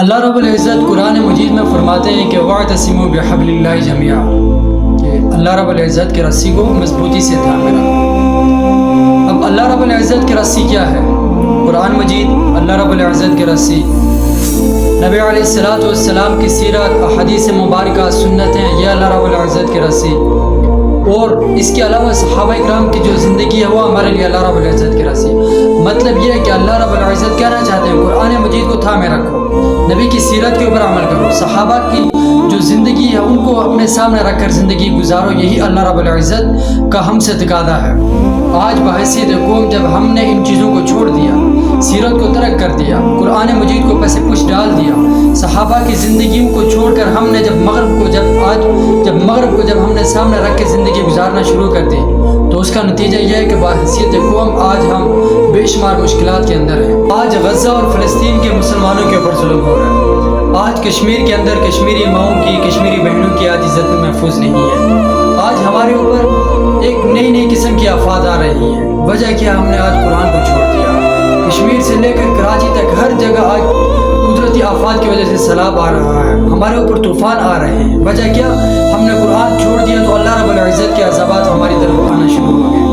اللہ رب العزت قرآن مجید میں فرماتے ہیں کہ وَاعْتَصِمُوا بِحَبْلِ اللَّهِ جَمِيعًا، کہ اللہ رب العزت کی رسی کو مضبوطی سے تھامے رکھو۔ اب اللہ رب العزت کی رسی کیا ہے؟ قرآن مجید اللہ رب العزت کی رسی، نبی علیہ السلام کی سیرت، احادیث مبارکہ، سنتیں، یہ اللہ رب العزت کی رسی، اور اس کے علاوہ صحابہ اکرام کی جو زندگی ہے وہ ہمارے لیے اللہ رب العزت کی رسی۔ مطلب یہ ہے کہ اللہ رب العزت کہنا چاہتے ہیں قرآن مجید کو تھامے رکھو، نبی کی سیرت کے اوپر عمل کرو، صحابہ کی جو زندگی ہے ان کو اپنے سامنے رکھ کر زندگی گزارو، یہی اللہ رب العزت کا ہم سے تقاضا ہے۔ آج بحیثیت قوم جب ہم نے ان چیزوں کو چھوڑ دیا، سیرت کو ترک کر دیا، قرآن مجید کو پس پش ڈال دیا، صحابہ کی زندگیوں کو چھوڑ کر ہم نے جب مغرب کو ہم نے سامنے رکھ کے زندگی گزارنا شروع کر دی، تو اس کا نتیجہ یہ ہے کہ بحیثیت قوم آج ہم بے شمار مشکلات کے اندر ہیں۔ آج غزہ اور فلسطین کے مسلمانوں کے اوپر ظلم ہو رہا ہے۔ آج کشمیر کے اندر کشمیری ماؤں کی، کشمیری بہنوں کی آج عزت محفوظ نہیں ہے۔ آج ہمارے اوپر ایک نئی قسم کی آفات آ رہی ہیں۔ وجہ کیا؟ ہم نے آج قرآن کو چھوڑ دیا۔ کشمیر سے لے کر کراچی تک ہر جگہ آج قدرتی آفات کی وجہ سے سیلاب آ رہا ہے، ہمارے اوپر طوفان آ رہے ہیں۔ وجہ کیا؟ ہم نے قرآن چھوڑ دیا تو اللہ رب العزت کے عذابات ہماری طرف آنا شروع ہو گئے۔